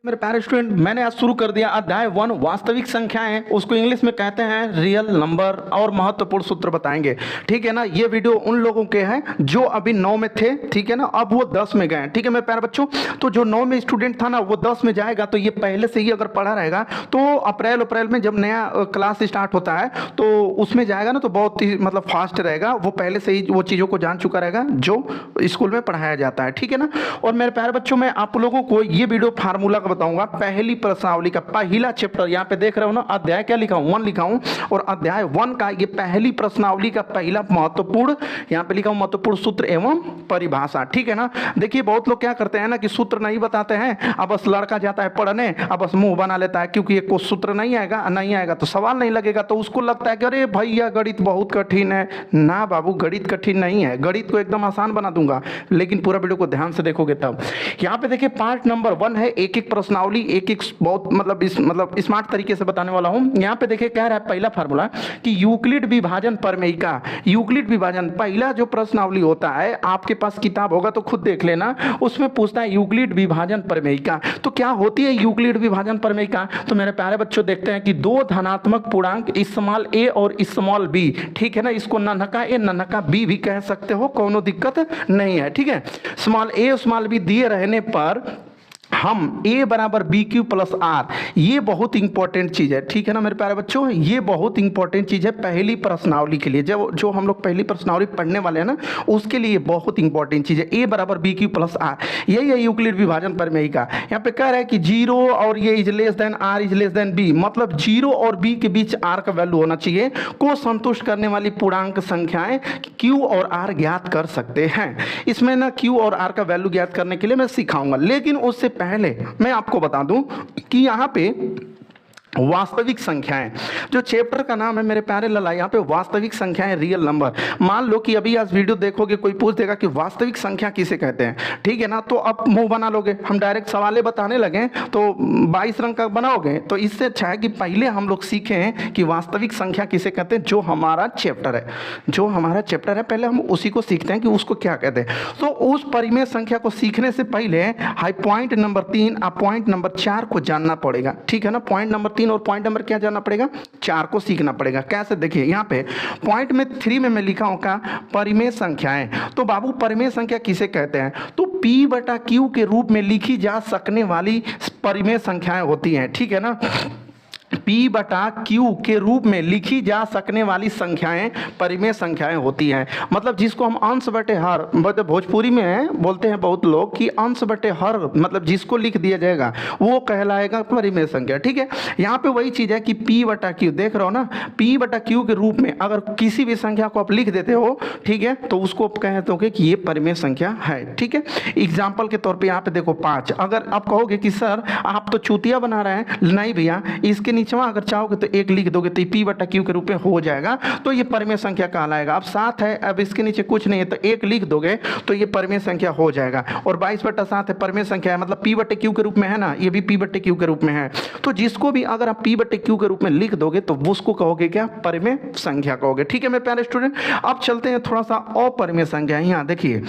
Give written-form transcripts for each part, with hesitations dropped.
मेरे प्यारे स्टूडेंट, मैंने आज शुरू कर दिया अध्याय 1 वास्तविक संख्याएं। उसको इंग्लिश में कहते हैं रियल नंबर और महत्वपूर्ण सूत्र बताएंगे। ठीक है ना। ये वीडियो उन लोगों के हैं जो अभी 9 में थे, ठीक है ना, अब वो 10 में गए हैं। ठीक है मेरे प्यारे बच्चों, तो जो 9 में स्टूडेंट था ना वो 10 में जाएगा, तो ये पहले से ही अगर पढ़ा रहेगा तो अप्रैल में जब नया क्लास स्टार्ट होता है तो उसमें जाएगा ना तो बहुत ही मतलब फास्ट रहेगा। वो पहले से ही वो चीज़ों को जान चुका रहेगा जो स्कूल में पढ़ाया जाता है। ठीक है ना। और मेरे प्यारे बच्चों, मैं आप लोगों को ये वीडियो फार्मूला बताऊंगा पहली प्रश्नावली का पहला चैप्टर। यहां पे देख रहे हो ना, अध्याय क्या लिखा हूं, 1 लिखा हूं, और अध्याय 1 का ये पहली प्रश्नावली का पहला महत्वपूर्ण, यहां पे लिखा हूं महत्वपूर्ण सूत्र एवं परिभाषा। ठीक है ना। देखिए बहुत लोग क्या करते हैं ना कि सूत्र नहीं बताते हैं, अब बस लड़का जाता है पढ़ने, अब बस मुंह बना लेता है क्योंकि ये कोई सूत्र नहीं आएगा तो सवाल नहीं लगेगा, तो उसको लगता है कि अरे भैया गणित बहुत कठिन है। ना बाबू, गणित कठिन नहीं है, गणित को एकदम आसान बना दूंगा, लेकिन पूरा वीडियो को ध्यान से देखोगे तब। यहाँ पे देखिए पार्ट नंबर 1 है, एक एक प्रश्नावली एक बहुत मतलब स्मार्ट तरीके से बताने वाला हूं। यहां पे देखिए कह रहा है पहला फार्मूला कि यूक्लिड विभाजन प्रमेयिका। यूक्लिड विभाजन पहला जो प्रश्नावली होता है, आपके पास किताब होगा तो खुद देख लेना, उसमें पूछता है यूक्लिड विभाजन प्रमेयिका। तो क्या होती है यूक्लिड विभाजन प्रमेयिका? तो मेरे प्यारे बच्चों देखते हैं कि दो धनात्मक पूर्णांक स्मॉल a और स्मॉल b, ठीक है ना, इसको नन्हका a नन्हका b भी कह सकते हो, कोनो दिक्कत नहीं है। ठीक है। स्मॉल a स्मॉल b दिए रहने पर हम a बराबर बी क्यू प्लस आर, ये बहुत इंपॉर्टेंट चीज़ है। ठीक है ना मेरे प्यारे बच्चों, ये बहुत इंपॉर्टेंट चीज़ है पहली प्रश्नावली के लिए। जब जो हम लोग पहली प्रश्नावली पढ़ने वाले हैं ना, उसके लिए बहुत इंपॉर्टेंट चीज़ है a बराबर बी क्यू प्लस आर। यही है यूक्लिड विभाजन प्रमेयिका। यहाँ पे कह रहा है कि 0 और ये is less than r is less than b, मतलब 0 और b के बीच r का वैल्यू होना चाहिए, को संतुष्ट करने वाली पूर्णांक संख्याएं q और r ज्ञात कर सकते हैं। इसमें ना q और r का वैल्यू ज्ञात करने के लिए मैं सिखाऊंगा, लेकिन उससे पहले मैं आपको बता दूं कि यहां पे वास्तविक संख्याएं, जो चैप्टर का नाम है मेरे प्यारे लला, यहाँ पे वास्तविक संख्याएं रियल नंबर। मान लो कि अभी आज वीडियो देखोगे, कोई पूछ देगा कि वास्तविक संख्या किसे कहते हैं, ठीक है ना, तो अब मुंह बना लोगे, हम डायरेक्ट सवालें बताने लगे तो 22 रंग का बनाओगे। तो इससे अच्छा है कि पहले हम लोग सीखें कि वास्तविक संख्या किसे कहते हैं। जो हमारा चैप्टर है पहले हम उसी को सीखते हैं कि उसको क्या कहते हैं। तो उस परिमेय संख्या को सीखने से पहले हाई पॉइंट नंबर 3 और पॉइंट नंबर 4 को जानना पड़ेगा। ठीक है ना। पॉइंट नंबर 3 और पॉइंट नंबर क्या जानना पड़ेगा, 4 को सीखना पड़ेगा। कैसे? देखिए यहाँ पे पॉइंट में 3 में मैं लिखा हूं का परिमेय संख्याएं। तो बाबू परिमेय संख्या किसे कहते हैं? तो P बटा Q के रूप में लिखी जा सकने वाली परिमेय संख्याएं होती हैं। ठीक है ना। P बटा Q के रूप में लिखी जा सकने वाली संख्याएं परिमेय संख्याएं होती हैं। मतलब जिसको हम अंश बटे हर, मतलब भोजपुरी में बोलते हैं बहुत लोग कि अंश बटे हर, मतलब जिसको लिख दिया जाएगा वो कहलाएगा परिमेय संख्या। ठीक है। यहाँ पे वही चीज़ है कि P बटा Q, देख रहे हो ना, P बटा Q के रूप में अगर किसी भी संख्या को आप लिख देते हो, ठीक है, तो उसको आप कहते हो कि ये परिमेय संख्या है। ठीक है। एग्जाम्पल के तौर पर यहाँ पे देखो 5, अगर आप कहोगे कि सर आप तो चूतिया बना रहे हैं, नहीं भैया, इसके नीचे अगर चाहोगे तो 1 लिख दोगे तो P बटा Q के रूप में हो जाएगा, तो ये परिमेय संख्या कहलाएगा। अब 7 है, अब इसके नीचे कुछ नहीं है तो 1 लिख दोगे तो ये परिमेय संख्या हो जाएगा। और 22 बटा 7 है, परिमेय संख्या है, मतलब P बटे Q के रूप में है ना, ये भी P बटे Q के रूप में है। तो जिसको भी अगर आप P बटे Q के रूप में लिख दोगे तो उसको कहोगे क्या, परिमेय संख्या कहोगे। ठीक है मेरे प्यारे स्टूडेंट, अब चलते हैं थोड़ा सा अपरिमेय संख्या। यहाँ देखिए,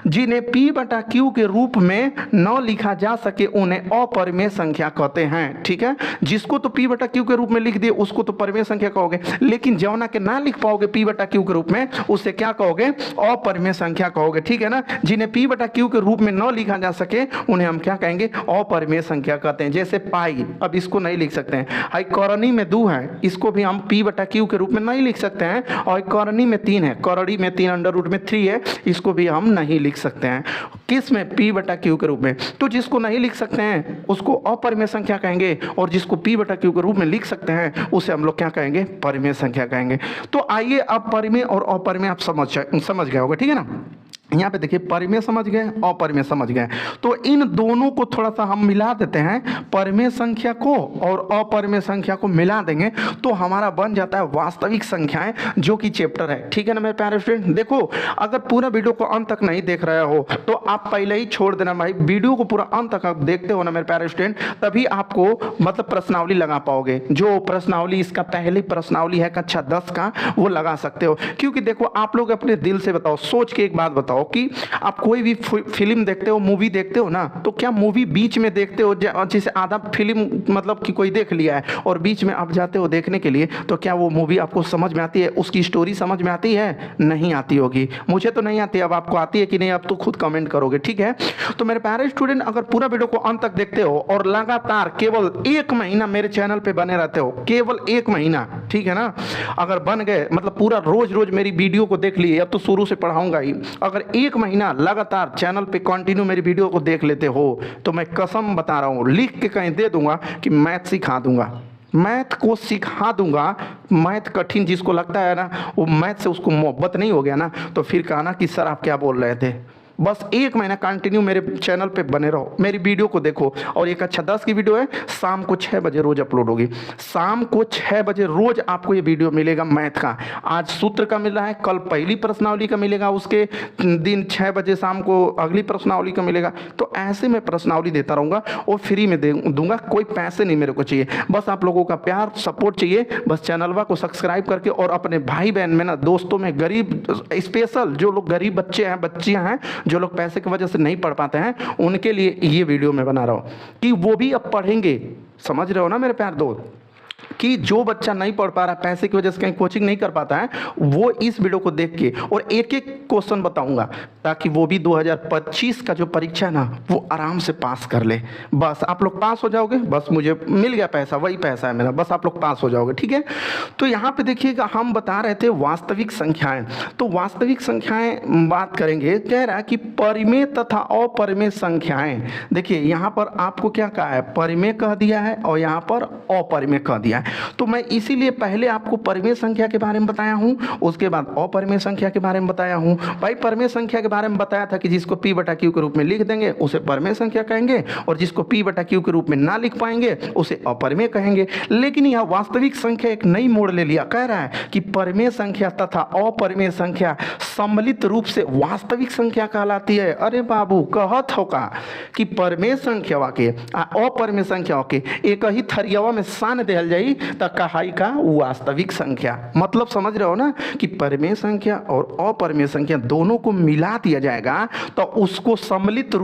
जिन्हें P बटा Q के रूप में न लिखा जा सके उन्हें अपरिमेय संख्या कहते हैं। ठीक है। जिसको तो P बटा Q के रूप में लिख दिए उसको तो परिमेय संख्या कहोगे, लेकिन जौना के ना लिख पाओगे P बटा Q के रूप में, उससे क्या कहोगे, अपरिमेय संख्या कहोगे। ठीक है ना। जिन्हें P बटा Q के रूप में न लिखा जा सके उन्हें हम क्या कहेंगे, अपरिमेय संख्या कहते हैं। जैसे पाई, अब इसको नहीं लिख सकते हैं। हाई कौरणी में 2 है, इसको भी हम P बटा Q के रूप में नहीं लिख सकते हैं। और कौरणी में 3 है, कौरणी में 3 अंडर रूट में 3 है, इसको भी हम नहीं लिख सकते हैं। किस में, P बटा Q के रूप में। तो जिसको नहीं लिख सकते हैं उसको अपरिमेय संख्या कहेंगे, और जिसको P बटा Q के रूप में लिख सकते हैं उसे हम लोग क्या कहेंगे, परिमेय संख्या कहेंगे। तो आइए अब परिमेय और अपरिमेय आप समझ गए होगे। ठीक है ना। यहाँ पे देखिए परिमेय समझ गए, अपरिमेय समझ गए, तो इन दोनों को थोड़ा सा हम मिला देते हैं, परिमेय संख्या को और अपरिमेय संख्या को मिला देंगे तो हमारा बन जाता है वास्तविक संख्याएं, जो कि चैप्टर है। ठीक है ना मेरे प्यारे स्टूडेंट। देखो अगर पूरा वीडियो को अंत तक नहीं देख रहे हो तो आप पहले ही छोड़ देना भाई, वीडियो को पूरा अंत तक आप देखते हो ना मेरे प्यारे स्टूडेंट, तभी आपको मतलब प्रश्नावली लगा पाओगे। जो प्रश्नावली इसका पहली प्रश्नावली है कक्षा 10 का, वो लगा सकते हो। क्योंकि देखो आप लोग अपने दिल से बताओ, सोच के एक बात बताओ, बताओ कि आप कोई भी फिल्म देखते हो, मूवी देखते हो ना, तो क्या मूवी बीच में देखते हो, जैसे आधा फिल्म मतलब कि कोई देख लिया है और बीच में आप जाते हो देखने के लिए, तो क्या वो मूवी आपको समझ में आती है, उसकी स्टोरी समझ में आती है? नहीं आती होगी। मुझे तो नहीं आती, अब आपको आती है कि नहीं आप तो खुद कमेंट करोगे, ठीक है। तो मेरे प्यारे स्टूडेंट, अगर पूरा वीडियो को अंत तक देखते हो और लगातार केवल 1 महीना मेरे चैनल पे बने रहते हो, केवल 1 महीना, ठीक है ना, अगर बन गए मतलब पूरा रोज रोज मेरी वीडियो को देख लिए, अब तो शुरू से पढ़ाऊंगा ही, अगर 1 महीना लगातार चैनल पे कंटिन्यू मेरी वीडियो को देख लेते हो, तो मैं कसम बता रहा हूँ, लिख के कहीं दे दूंगा कि मैथ सिखा दूंगा, मैथ को सिखा दूंगा। मैथ कठिन जिसको लगता है ना, वो मैथ से उसको मोहब्बत नहीं हो गया ना, तो फिर कहना कि सर आप क्या बोल रहे थे। बस 1 महीना कंटिन्यू मेरे चैनल पे बने रहो, मेरी वीडियो को देखो। और एक अच्छा 10 की वीडियो है, शाम को 6 बजे रोज अपलोड होगी, शाम को 6 बजे रोज आपको ये वीडियो मिलेगा मैथ का। आज सूत्र का मिल रहा है, कल पहली प्रश्नावली का मिलेगा, उसके दिन 6 बजे शाम को अगली प्रश्नावली का मिलेगा। तो ऐसे मैं प्रश्नावली देता रहूँगा और फ्री में दूंगा, कोई पैसे नहीं मेरे को चाहिए, बस आप लोगों का प्यार सपोर्ट चाहिए। बस चैनलवा को सब्सक्राइब करके और अपने भाई बहन में ना, दोस्तों में, गरीब स्पेशल जो लोग गरीब बच्चे हैं, बच्चियाँ हैं, जो लोग पैसे की वजह से नहीं पढ़ पाते हैं, उनके लिए ये वीडियो मैं बना रहा हूँ कि वो भी अब पढ़ेंगे। समझ रहे हो ना मेरे प्यार दोस्त, कि जो बच्चा नहीं पढ़ पा रहा, पैसे की वजह से कहीं कोचिंग नहीं कर पाता है, वो इस वीडियो को देख के और एक एक क्वेश्चन बताऊंगा, ताकि वो भी 2025 का जो परीक्षा है ना, वो आराम से पास कर ले। बस आप लोग पास हो जाओगे, बस मुझे मिल गया पैसा, वही पैसा है मेरा, बस आप लोग पास हो जाओगे, ठीक है। तो यहाँ पे देखिएगा, हम बता रहे थे वास्तविक संख्याएं, तो वास्तविक संख्याएं बात करेंगे। कह रहा है कि परिमेय तथा अपरिमेय संख्याएं। देखिए यहाँ पर आपको क्या कहा है, परिमेय कह दिया है और यहाँ पर अपरिमेय कह दिया है। तो मैं इसीलिए पहले आपको परिमेय संख्या के बारे में बताया हूं, उसके बाद अपरिमेय संख्या के बारे में बताया हूं। भाई परिमेय संख्या के बारे में बताया था कि जिसको p बटा q के रूप में लिख देंगे उसे परिमेय संख्या कहेंगे, और जिसको p बटा q के रूप में ना लिख पाएंगे उसे अपरिमेय कहेंगे। लेकिन यह वास्तविक संख्या एक नई मोड़ ले लिया, कह रहा है कि परिमेय संख्या तथा अपरिमेय संख्या सम्मिलित रूप से वास्तविक संख्या कहलाती है। अरे बाबू, कहत होगा कि परिमेय संख्या के अपरिमेय संख्या के एक ही थरियावा में सान दिहल जाई त कहाई का वास्तविक संख्या। मतलब समझ रहे हो ना कि परिमेय संख्या और अपरिमेय संख्या दोनों को मिला दिया जाएगा तो उसको सम्मिलित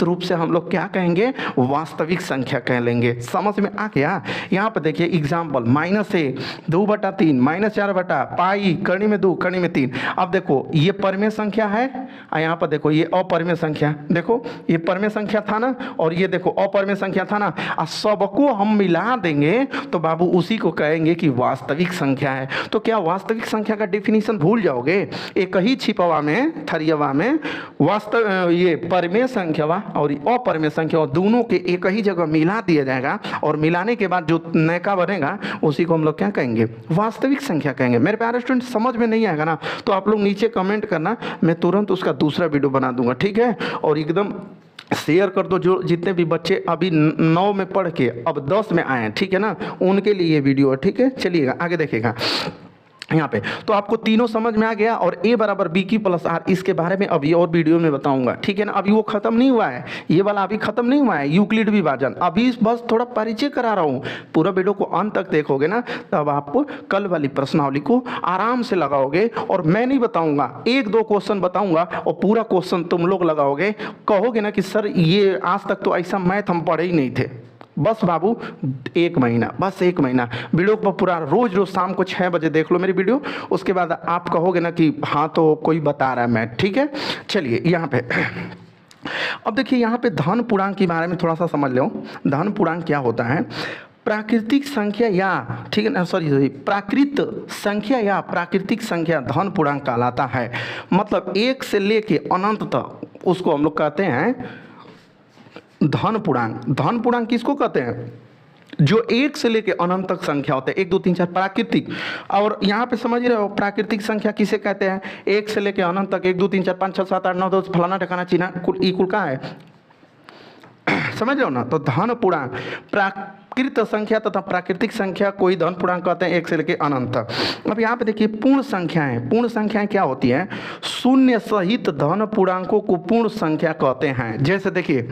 रूप से हम लोग क्या कहेंगे, वास्तविक संख्या कह लेंगे। समझ में आ गया। यहाँ पर देखिए एग्जाम्पल, -1 2/3 -4 बटा पाई कड़ी में 2 कड़ी में 3। अब देखो ये परिमेय संख्या है, यहाँ पर देखो ये अपरिमेय संख्या, देखो ये परिमेय संख्या था ना, और ये देखो अपरिमेय संख्या था ना, सबको हम मिला देंगे तो बाबू उसी को कहेंगे कि वास्तविक संख्या है। तो क्या वास्तविक संख्या का डेफिनेशन भूल जाओगे? एक ही छिपवा में, थरियवा में ये परिमेय संख्या और अपरिमेय संख्या दोनों के एक ही जगह मिला दिया जाएगा, और मिलाने के बाद जो नयका बनेगा उसी को हम लोग क्या कहेंगे, वास्तविक संख्या कहेंगे। मेरे प्यारे स्टूडेंट, समझ में नहीं आएगा ना तो आप लोग नीचे कमेंट करना, मैं तुरंत उसका दूसरा वीडियो बना दूंगा, ठीक है। और एकदम शेयर कर दो, जो जितने भी बच्चे अभी 9 में पढ़ के अब 10 में आए हैं, ठीक है ना, उनके लिए ये वीडियो है, ठीक है। चलिएगा आगे देखेगा यहाँ पे। तो आपको तीनों समझ में आ गया, और a बराबर बी की प्लस आर, इसके बारे में अभी और वीडियो में बताऊंगा, ठीक है ना। अभी वो खत्म नहीं हुआ है, ये वाला अभी खत्म नहीं हुआ है, यूक्लिड विभाजन अभी बस थोड़ा परिचय करा रहा हूँ। पूरा वीडियो को अंत तक देखोगे ना, तब आप कल वाली प्रश्नावली को आराम से लगाओगे। और मैं नहीं बताऊंगा, 1-2 क्वेश्चन बताऊंगा और पूरा क्वेश्चन तुम लोग लगाओगे, कहोगे ना कि सर ये आज तक तो ऐसा मैथ हम पढ़े ही नहीं थे। बस बाबू 1 महीना, बस 1 महीना वीडियो पर पूरा रोज शाम को 6 बजे देख लो मेरी वीडियो, उसके बाद आप कहोगे ना कि हाँ तो कोई बता रहा है मैथ, ठीक है। चलिए यहाँ पे अब देखिए, यहाँ पे धन पूर्णांक के बारे में थोड़ा सा समझ लो। धन पूर्णांक क्या होता है? प्राकृतिक संख्या या, ठीक है ना, सॉरी प्राकृत संख्या या प्राकृतिक संख्या धन पूर्णांक कहलाता है। मतलब 1 से लेके अनंत तक उसको हम लोग कहते हैं धन पूर्णांक। धन पूर्णांक किसको कहते हैं? जो 1 से लेके अनंत तक संख्या होते हैं, 1 2 3 4 प्राकृतिक। और यहाँ पे समझ रहे हो प्राकृतिक संख्या किसे कहते हैं? 1 से लेके अनंत तक 1 2 3 4 5 6 7 8 9 10 फलाना ठिकाना चीना कुल का है, समझ रहे हो ना। तो धन पूर्णांक प्राकृत संख्या तथा प्राकृतिक संख्या कोई धन पूर्णांक कहते हैं 1 से लेके अनंत तक। अब यहाँ पे देखिए पूर्ण संख्याएं, पूर्ण संख्याएं क्या होती हैं? शून्य सहित धन पूर्णांकों को पूर्ण संख्या कहते हैं। जैसे देखिए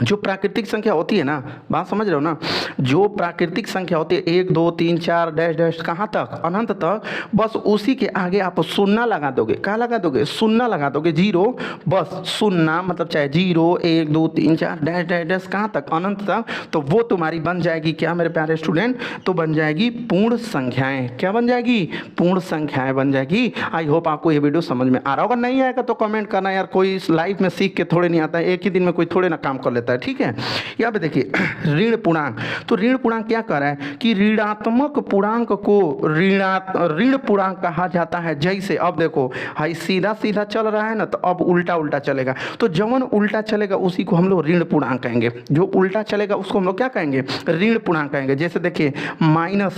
जो प्राकृतिक संख्या होती है ना, बात समझ रहे हो ना, जो प्राकृतिक संख्या होती है 1 2 3 4 डैश डैश कहाँ तक, अनंत तक, बस उसी के आगे आप शून्य लगा दोगे। क्या लगा दोगे? शून्य लगा दोगे, जीरो। बस शून्य मतलब चाहे 0 1 2 3 4 डैश डैश डैश कहाँ तक, अनंत तक, तो वो तुम्हारी बन जाएगी क्या मेरे प्यारे स्टूडेंट? तो बन जाएगी पूर्ण संख्याएं। क्या बन जाएगी? पूर्ण संख्याएं बन जाएगी। आई होप आपको ये वीडियो समझ में आ रहा होगा। नहीं आएगा तो कमेंट करना यार, कोई इस लाइफ में सीख के थोड़े नहीं आता है, एक ही दिन में कोई थोड़े ना काम कर लेता है। ठीक है, यहाँ पे देखिए ऋण पूर्णांक। तो ऋण पूर्णांक क्या कर रहा है कि ऋणात्मक पूर्णांक को ऋण पूर्णांक कहा जाता है। जैसे अब देखो हाई सीधा सीधा चल रहा है ना, तो अब उल्टा उल्टा चलेगा, तो जवन उल्टा चलेगा उसी को हम लोग ऋण पूर्णांक कहेंगे। जो उल्टा चलेगा उसको हम लोग क्या कहेंगे? ऋण पूर्णांक कहेंगे। जैसे देखिए -1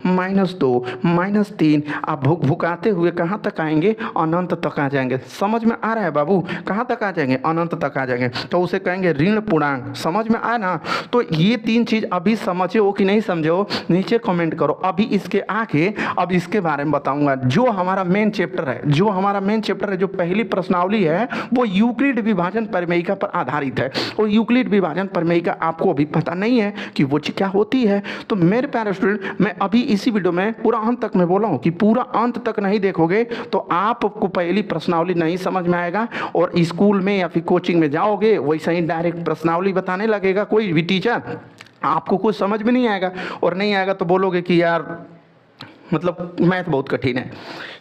-2 -3, आप भुकाते हुए कहाँ तक आएंगे? अनंत तक आ जाएंगे। समझ में आ रहा है बाबू? कहाँ तक आ जाएंगे? अनंत तक आ जाएंगे, तो उसे कहेंगे ऋण पूर्णांक। समझ में आया ना? तो ये 3 चीज अभी समझे हो कि नहीं समझे हो, नीचे कमेंट करो। अभी इसके आगे अब इसके बारे में बताऊंगा। जो हमारा मेन चैप्टर है, जो पहली प्रश्नावली है, वो यूक्लिड विभाजन प्रमेयिका पर आधारित है। और यूक्लिड विभाजन प्रमेयिका आपको अभी पता नहीं है कि वो क्या होती है। तो मेरे प्यारे स्टूडेंट, मैं अभी इसी वीडियो में पूरा अंत तक मैं बोला हूँ कि पूरा अंत तक नहीं देखोगे तो आपको पहली प्रश्नावली नहीं समझ में आएगा, और स्कूल में या फिर कोचिंग में जाओगे वैसे ही डायरेक्ट प्रश्नावली बताने लगेगा कोई भी टीचर, आपको कुछ समझ में नहीं आएगा। और नहीं आएगा तो बोलोगे कि यार मतलब मैथ बहुत कठिन है।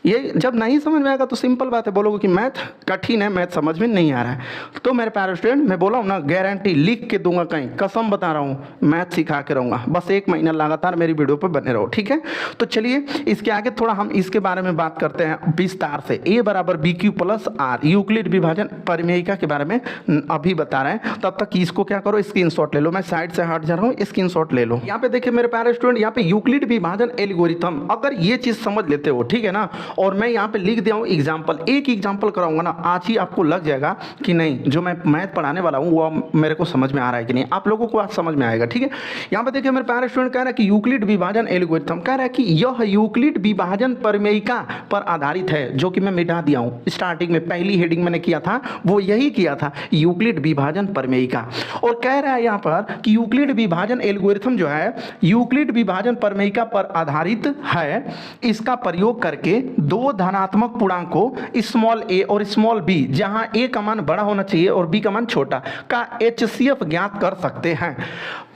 ये जब नहीं समझ में आएगा तो सिंपल बात है, बोलोगे कि मैथ कठिन है, मैथ समझ में नहीं आ रहा है। तो मेरे प्यारे स्टूडेंट, मैं बोला हूँ ना, गारंटी लिख के दूंगा, कहीं कसम बता रहा हूँ, मैथ सिखा के रहूँगा। बस 1 महीना लगातार मेरी वीडियो पर बने रहो, ठीक है। तो चलिए इसके आगे थोड़ा हम इसके बारे में बात करते हैं विस्तार से। A = BQ + R, यूक्लिड विभाजन प्रमेयिका के बारे में अभी बता रहे हैं। तब तक इसको क्या करो, स्क्रीनशॉट ले लो। मैं साइड से हट जा रहा हूँ, स्क्रीनशॉट ले लो। यहाँ पे देखिए मेरे प्यारे स्टूडेंट, यहाँ पे यूक्लिड विभाजन एल्गोरिथम, अगर ये चीज समझ लेते हो, ठीक है ना, और मैं यहाँ पे लिख दिया हूँ एग्जाम्पल, एक एग्जाम्पल कराऊंगा ना, आज ही आपको लग जाएगा कि नहीं जो मैं मैथ पढ़ाने वाला हूँ वो मेरे को समझ में आ रहा है कि नहीं। आप लोगों को आज समझ में आएगा, ठीक है। यहाँ पे देखिए मेरे प्यारे स्टूडेंट, कह रहा है कि यूक्लिड विभाजन एल्गोरिथम, कह रहा है कि यह यूक्लिड विभाजन प्रमेयिका पर आधारित है, जो कि मैं मिटा दिया हूँ। स्टार्टिंग में पहली हेडिंग मैंने किया था वो यही किया था, यूक्लिड विभाजन प्रमेयिका। और कह रहा है यहाँ पर कि यूक्लिड विभाजन एल्गोरिथम जो है यूक्लिड विभाजन प्रमेयिका पर आधारित है। इसका प्रयोग करके 2 धनात्मक पूर्णांकों स्मॉल a और स्मॉल b, जहां a का मान बड़ा होना चाहिए और b का मान छोटा, का HCF ज्ञात कर सकते हैं।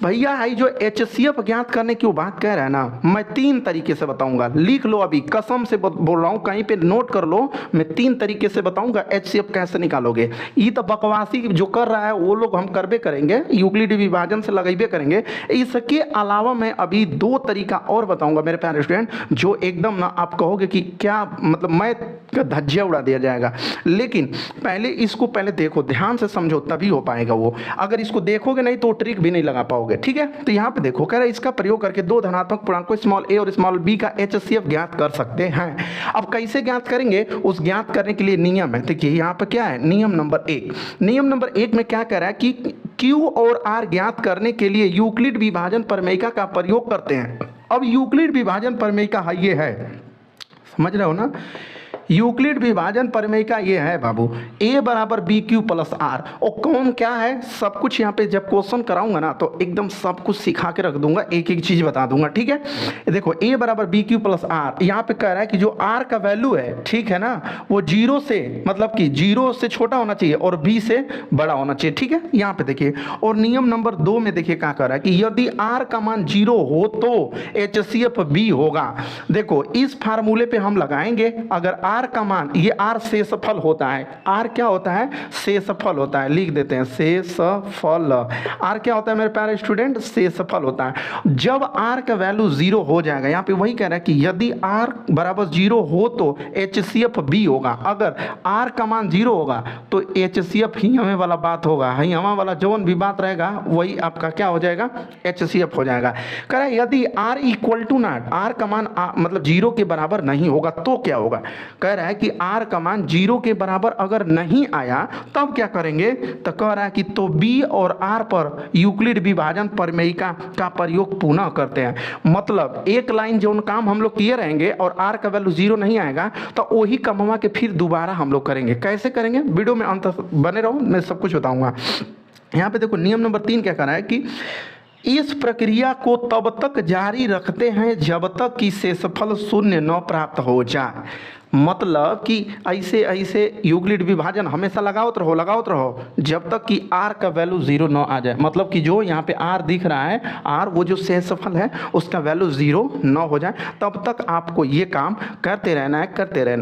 भैया है जो HCF ज्ञात करने की वो बात कह रहा है ना, मैं 3 तरीके से बताऊंगा। लिख लो, अभी कसम से बोल रहा हूं, कहीं पे नोट कर लो। मैं 3 तरीके से बताऊंगा HCF कैसे निकालोगे। ये तो बकवासी जो कर रहा है वो लोग हम करबे करेंगे, यूक्लिड विभाजन से लगाइबे करेंगे। इसके अलावा मैं अभी 2 तरीका और बताऊंगा मेरे प्यारे स्टूडेंट, जो एकदम ना आप कहोगे कि क्या मतलब मैं का धज्जिया उड़ा दिया जाएगा। लेकिन पहले इसको पहले देखो, ध्यान से समझो, तभी हो पाएगा वो। अगर इसको देखोगे नहीं तो ट्रिक भी नहीं लगा पाओगे, ठीक है। तो यहाँ पे देखो, कह रहा है इसका प्रयोग करके 2 धनात्मक पूर्णांकों स्मॉल a और स्मॉल b का HCF ज्ञात कर सकते हैं। अब कैसे ज्ञात करेंगे, उस ज्ञात करने के लिए नियम है। देखिए यहाँ पे क्या है, नियम नंबर 1। नियम नंबर 1 में क्या कह रहा है कि Q और R ज्ञात करने के लिए यूक्लिड विभाजन प्रमेयिका का प्रयोग करते हैं। अब यूक्लिड विभाजन प्रमेयिका ये है, समझ रहे हो ना, यूक्लिड विभाजन प्रमेयिका ये है बाबू, A = BQ + R। और कौन क्या है सब कुछ यहाँ पे जब क्वेश्चन कराऊंगा ना तो एकदम सब कुछ सिखा के रख दूंगा, एक एक चीज बता दूंगा, ठीक है। देखो A = BQ + R, यहाँ पे कह रहा है कि जो R का वैल्यू है, ठीक है ना, वो 0 से मतलब कि 0 से छोटा होना चाहिए और B से बड़ा होना चाहिए, ठीक है। यहाँ पे देखिए, और नियम नंबर 2 में देखिए क्या कर रहा है कि यदि R का मान 0 हो तो HCF B होगा। देखो इस फार्मूले पे हम लगाएंगे, अगर R का मान, ये R शेषफल होता है, R क्या होता है, शेषफल होता है, लिख देते हैं शेषफल। R क्या होता है मेरे प्यारे स्टूडेंट, शेषफल होता है। जब R का वैल्यू 0 हो जाएगा, यहाँ पे वही कह रहा है कि यदि R = 0 हो तो HCF B होगा। अगर R का मान 0 होगा तो HCF ही हमें वाला बात होगा, ही हमें वाला जो भी बात रहेगा वही आपका क्या हो जाएगा, HCF हो जाएगा। कह रहा है यदि R = 0, R का मान मतलब 0 के बराबर नहीं होगा तो क्या होगा। कह रहा है कि R का मान 0 के बराबर अगर नहीं आया तब क्या करेंगे, तो कह रहा है कि तो B और R पर यूक्लिड विभाजन प्रमेयिका का प्रयोग पुनः करते हैं। मतलब एक लाइन जो काम हम लोग किए रहेंगे और R का वैल्यू 0 नहीं आएगा तो वही कमवा के फिर दोबारा हम लोग करेंगे। कैसे करेंगे, वीडियो में अंत बने रहो, मैं सब कुछ बताऊंगा। यहाँ पे देखो नियम नंबर 3 क्या कह रहा है कि इस प्रक्रिया को तब तक जारी रखते हैं जब तक कि शेषफल शून्य न प्राप्त हो जाए। मतलब कि ऐसे ऐसे यूक्लिड विभाजन हमेशा लगाओत रहो जब तक कि r का वैल्यू 0 न आ जाए। मतलब कि जो यहाँ पे r दिख रहा है, r वो जो शेषफल है उसका वैल्यू 0 न हो जाए, तब तक आपको ये काम करते रहना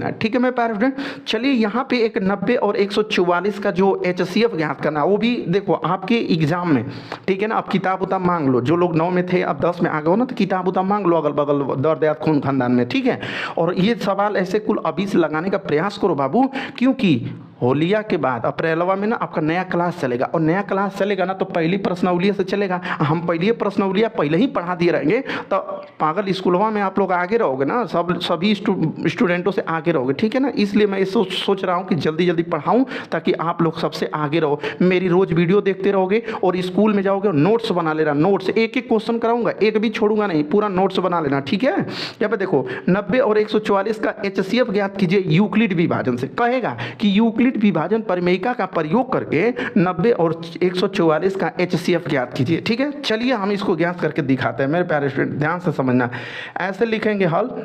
है। ठीक है मेरे प्यारे फ्रेंड, चलिए यहाँ पे एक 90 और 144 का जो HCF ज्ञात करना है वो भी देखो आपके एग्जाम में, ठीक है ना। अब किताब उताब मांग लो, जो लोग 9 में थे अब 10 में आ गए हो ना, तो किताब उताब मांग लो अगल बगल दर्द याद खून खानदान में, ठीक है। और ये सवाल ऐसे कुल अभी से लगाने का प्रयास करो बाबू, क्योंकि होलिया के बाद अप्रैलवा में ना आपका नया क्लास चलेगा, और नया क्लास चलेगा ना तो पहली प्रश्नावली से चलेगा। हम पहली प्रश्नावलियाँ पहले ही पढ़ा दिए रहेंगे तो पागल स्कूलवा में आप लोग आगे रहोगे ना, सभी स्टूडेंटों से आगे रहोगे, ठीक है ना। इसलिए मैं सोच रहा हूँ कि जल्दी जल्दी पढ़ाऊँ ताकि आप लोग सबसे आगे रहो। मेरी रोज़ वीडियो देखते रहोगे और स्कूल में जाओगे और नोट्स बना लेना, नोट्स एक एक क्वेश्चन कराऊंगा, एक भी छोड़ूंगा नहीं, पूरा नोट्स बना लेना, ठीक है। यहाँ पे देखो 90 और 144 का HCF ज्ञात कीजिए यूक्लिड विभाजन से। कहेगा कि यूक्लिड विभाजन परिमेयिका का प्रयोग करके 90 और 144 का HCF ज्ञात कीजिए, ठीक है। चलिए हम इसको ज्ञात करके दिखाते हैं मेरे प्यारे स्टूडेंट, ध्यान से समझना। ऐसे लिखेंगे हल।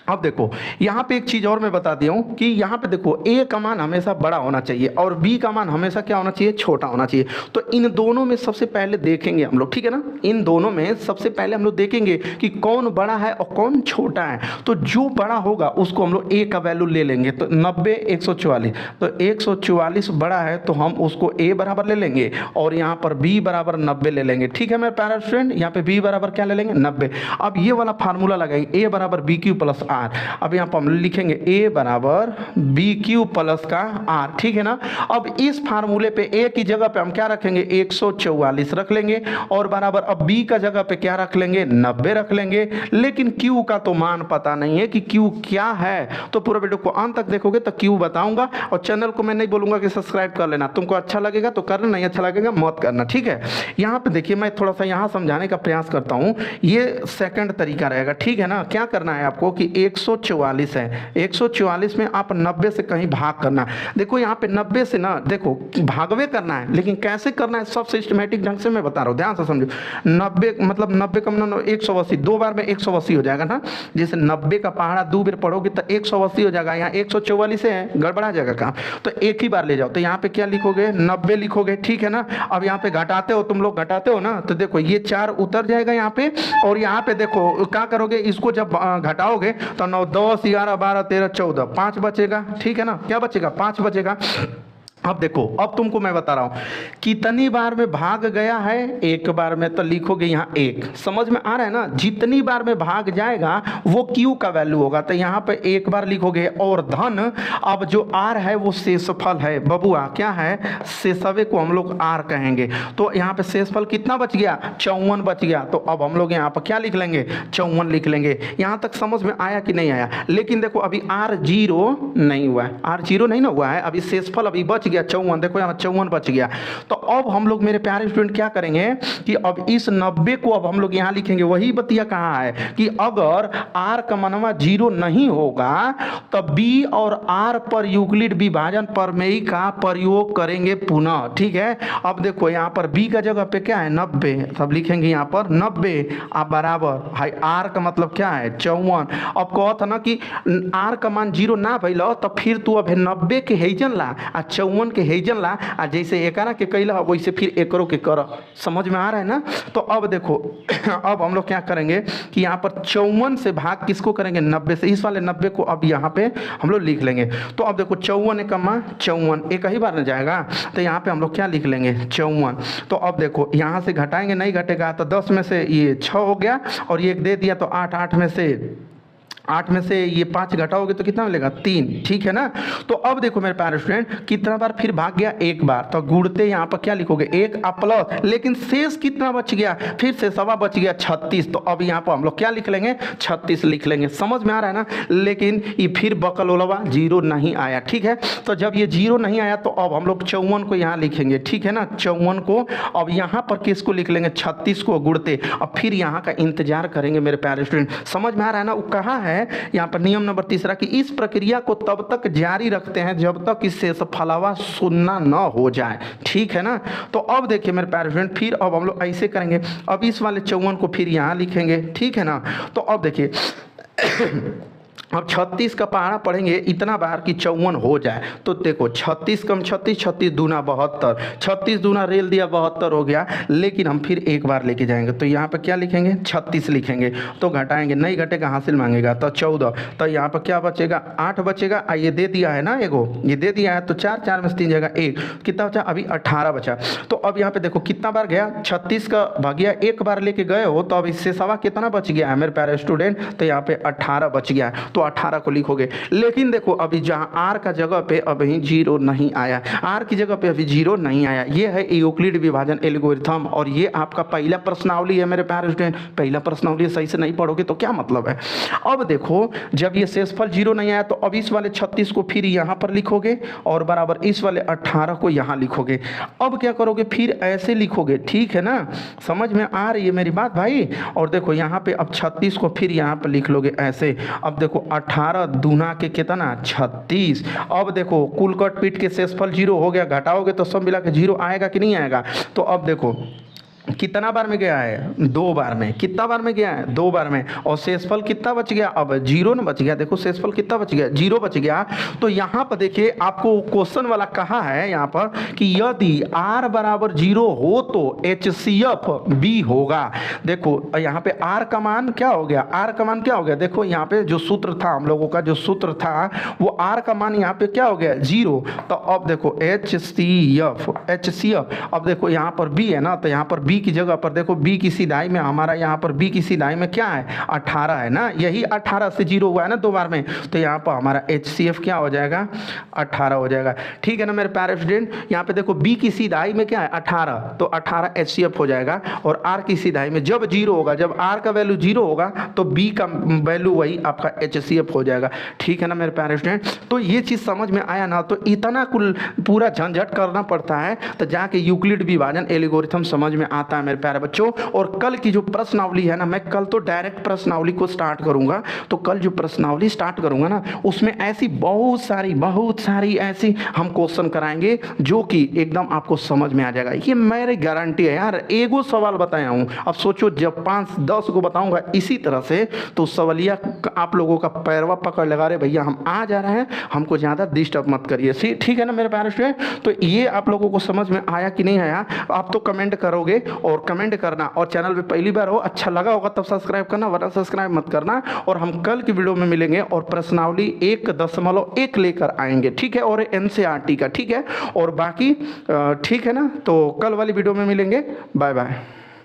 अब देखो यहाँ पे एक चीज़ और मैं बता दिया हूँ कि यहाँ पे देखो A का मान हमेशा बड़ा होना चाहिए और B का मान हमेशा क्या होना चाहिए, छोटा होना चाहिए। तो इन दोनों में सबसे पहले देखेंगे हम लोग, ठीक है ना। इन दोनों में सबसे पहले हम लोग देखेंगे कि कौन बड़ा है और कौन छोटा है। तो जो बड़ा होगा उसको हम लोग A का वैल्यू ले लेंगे। तो 90 144, तो 144 बड़ा है तो हम उसको A बराबर ले लेंगे और यहाँ पर B बराबर 90 ले लेंगे, ठीक है मेरे प्यारे स्टूडेंट। यहाँ पे B बराबर क्या ले लेंगे, 90। अब ये वाला फार्मूला लगाएंगे, A बराबर BQ प्लस R। अब यहाँ पर हम लिखेंगे A बराबर BQ प्लस का R, ठीक है ना। अब इस फार्मूले पे A की जगह पे हम क्या रखेंगे, 144 रख लेंगे और बराबर अब B का जगह पे क्या रख लेंगे, 90 रख लेंगे। लेकिन Q का तो मान पता नहीं है कि Q क्या है, तो पूरा वीडियो को अंत तक देखोगे तो Q बताऊंगा। और चैनल को मैं नहीं बोलूंगा कि सब्सक्राइब कर लेना, तुमको अच्छा लगेगा तो करना, नहीं अच्छा लगेगा मत करना, ठीक है। यहाँ पे देखिए मैं थोड़ा सा यहाँ समझाने का प्रयास करता हूँ, ये सेकंड तरीका रहेगा, ठीक है ना। क्या करना है आपको कि 144 है, 144 में आप 90 से कहीं भाग करना। देखो यहाँ पे 90 से ना देखो भागवे करना है, लेकिन कैसे करना है सब सिस्टमेटिक ढंग से मैं बता रहा हूँ, ध्यान से समझो। 90 मतलब 90 कम ना 180, दो बार में 180 हो जाएगा ना। जैसे 90 का पहाड़ा दो बार पढ़ोगे तो 180 हो जाएगा, यहाँ 144 है, गड़बड़ा जाएगा काम। तो एक ही बार ले जाओ, तो यहाँ पे क्या लिखोगे, 90 लिखोगे, ठीक है ना। अब यहाँ पे घटाते हो, तुम लोग घटाते हो ना, तो देखो ये 4 उतर जाएगा यहाँ पे, और यहाँ पे देखो क्या करोगे, इसको जब घटाओगे तो 9 10 11 12 13 14 5 बचेगा, ठीक है ना। क्या बचेगा, 5 बचेगा। अब देखो, अब तुमको मैं बता रहा हूँ कितनी बार में भाग गया है, एक बार में, तो लिखोगे यहाँ 1। समझ में आ रहा है ना, जितनी बार में भाग जाएगा वो Q का वैल्यू होगा, तो यहाँ पे एक बार लिखोगे और धन। अब जो R है वो शेषफल है बबुआ, क्या है, शेषवे को हम लोग R कहेंगे। तो यहाँ पे शेषफल कितना बच गया, 54 बच गया। तो अब हम लोग यहाँ पर क्या लिख लेंगे, 54 लिख लेंगे। यहाँ तक समझ में आया कि नहीं आया। लेकिन देखो अभी R 0 नहीं हुआ है, R 0 नहीं ना हुआ है, अभी शेषफल अभी बच 54, देखो यहाँ 54 बच गया। तो अब हम लोग मेरे प्यारे स्टूडेंट क्या करेंगे कि अब इस 90 को अब हम लोग यहाँ लिखेंगे। वही बतिया कहाँ है कि अगर R का मनवा 0 नहीं होगा तब B और R पर यूक्लिड विभाजन प्रमेय का प्रयोग करेंगे पुनः, ठीक है। अब देखो यहाँ पर B का जगह पे क्या है, 90, तब लिखेंगे यहाँ पर 90 आप बराबर है R का मतलब क्या है, 54। अब कहो था ना कि R का मान 0 ना भइल तब फिर तू अब 90 के हेजन ला आ 54 के हेजन ला, आ जैसे एकरा के कैला वैसे फिर एकरो के कर। समझ में आ रहा है ना। तो अब देखो अब हम लोग क्या करेंगे कि यहाँ पर 54 से भाग किसको करेंगे, 90 से। इस वाले 90 को अब यहाँ पे हम लोग लिख लेंगे। तो अब देखो 54 एकमा 54, एक ही बार न जाएगा, तो यहाँ पे हम लोग क्या लिख लेंगे, 54। तो अब देखो यहाँ से घटाएंगे, नहीं घटेगा तो 10 में से ये 6 हो गया और ये एक दे दिया तो 8, 8 में से ये 5 घटाओगे तो कितना मिलेगा, 3, ठीक है ना। तो अब देखो मेरे प्यारे स्टूडेंट कितना बार फिर भाग गया, एक बार। तो गुणते यहाँ पर क्या लिखोगे, 1 प्लस, लेकिन शेष कितना बच गया, फिर से सवा बच गया 36। तो अब यहाँ पर हम लोग क्या लिख लेंगे, 36 लिख लेंगे। समझ में आ रहा है ना। लेकिन ये फिर बकल ओलवा 0 नहीं आया, ठीक है। तो जब ये 0 नहीं आया तो अब हम लोग 54 को यहाँ लिखेंगे, ठीक है ना। 54 को अब यहाँ पर किसको लिख लेंगे, 36 को गुणते। अब फिर यहाँ का इंतजार करेंगे मेरे प्यारे स्टूडेंट। समझ में आ रहा है ना। वो कहाँ है है यहाँ पर नियम नंबर तीसरा कि इस प्रक्रिया को तब तक जारी रखते हैं जब तक इससे शेषफलवा शून्य न हो जाए। ठीक है ना। तो अब देखिए मेरे प्यारे स्टूडेंट, फिर अब हम लोग ऐसे करेंगे, अब इस वाले 54 को फिर यहाँ लिखेंगे। ठीक है ना। तो अब देखिए अब 36 का पहाड़ा पढ़ेंगे इतना बार कि 54 हो जाए। तो देखो 36 कम 36, 36 दूना 72, 36 दूना रेल दिया 72 हो गया। लेकिन हम फिर एक बार लेके जाएंगे, तो यहाँ पर क्या लिखेंगे 36 लिखेंगे। तो घटाएंगे, नहीं घटेगा हासिल मांगेगा, तो 14। तो यहाँ पर क्या बचेगा 8 बचेगा। ये दे दिया है ना, एगो ये दे दिया है, तो 4 4 में से 3 जाएगा 1, कितना बचा अभी 18 बचा। तो अब यहाँ पे देखो कितना बार गया 36 का भागिया एक बार लेके गए हो, तो अब इससे सवा कितना बच गया है मेरे प्यारे स्टूडेंट, तो यहाँ पे 18 बच गया है। तो 18 को लिखोगे। लेकिन देखो अभी जहां आर का जगह पे अभी 0 नहीं आया, आर की जगह पे अभी 0 नहीं आया। ये है यूक्लिड विभाजन एल्गोरिथम, और ये आपका पहला प्रश्नावली है मेरे प्यारे स्टूडेंट। पहला प्रश्नावली सही से नहीं पढ़ोगे तो क्या मतलब है। अब देखो जब ये शेषफल 0 नहीं आया, तो अब इस वाले 36 को फिर यहाँ पर लिखोगे और बराबर इस वाले 18 को यहाँ लिखोगे। अब क्या करोगे फिर ऐसे लिखोगे। ठीक है ना, समझ में आ रही है मेरी बात भाई। और देखो यहाँ पे अब 36 को फिर यहाँ पर लिख लोगे ऐसे। अब देखो 18 दूना के कितना 36। अब देखो कुल कट पीट के शेषफल 0 हो गया, घटाओगे तो सब मिला के 0 आएगा कि नहीं आएगा। तो अब देखो कितना बार में गया है 2 बार में, कितना बार में गया है 2 बार में, और शेषफल कितना बच गया अब 0 न बच गया। देखो शेषफल कितना बच गया 0 बच गया। तो यहाँ पर देखिए आपको क्वेश्चन वाला कहा है यहाँ पर कि यदि r बराबर 0 हो तो HCF B होगा। देखो यहाँ पे r का मान क्या हो गया, r का मान क्या हो गया। देखो यहाँ पे जो सूत्र था हम लोगों का, जो सूत्र था वो r का मान यहाँ पे क्या हो गया 0। तो अब देखो HCF अब देखो यहाँ पर B है ना, तो यहाँ पर B की जगह पर देखो B की सीधाई में हमारा यहाँ पर B की सीधाई में क्या है 18 है ना, यही 18 से 0 हुआ है ना 2 बार में। तो यहाँ पर हमारा HCF क्या हो जाएगा 18 हो जाएगा। ठीक है ना मेरे प्यारे स्टूडेंट। यहाँ पे देखो B की सीधाई में क्या है 18, तो 18 HCF हो जाएगा। और R की सीधाई में जब 0 होगा, जब R का वैल्यू 0 होगा तो B का वैल्यू वही आपका HCF हो जाएगा। ठीक है ना मेरे प्यारे स्टूडेंट। तो ये चीज़ समझ में आया ना, तो इतना कुल पूरा झंझट करना पड़ता है, तो जाके यूक्लिड विभाजन एल्गोरिथम समझ में आता है मेरे प्यारे बच्चों। और कल की जो प्रश्नावली है ना, मैं कल तो डायरेक्ट प्रश्नावली को स्टार्ट करूंगा। तो कल जो प्रश्नावली स्टार्ट करूंगा ना, उसमें ऐसी बहुत सारी ऐसी हम क्वेश्चन कराएंगे जो कि एकदम आपको समझ में आ जाएगा। ये मेरी गारंटी है यार। एगो सवाल बताया हूँ, अब सोचो जब 5-10 को बताऊंगा इसी तरह से, तो सवालिया आप लोगों का पैरवा पकड़ लगा रहे भैया हम आ जा रहे हैं, हमको ज़्यादा डिस्टर्ब मत करिए। ठीक है ना मेरे प्यारे स्टूडेंट। तो ये आप लोगों को समझ में आया कि नहीं आया, आप तो कमेंट करोगे, और कमेंट करना, और चैनल पे पहली बार हो अच्छा लगा होगा तब सब्सक्राइब करना, वरना सब्सक्राइब मत करना। और हम कल की वीडियो में मिलेंगे और प्रश्नावली 1.1 लेकर आएंगे। ठीक है, और NCERT का। ठीक है, और बाकी ठीक है ना, तो कल वाली वीडियो में मिलेंगे। Bye bye.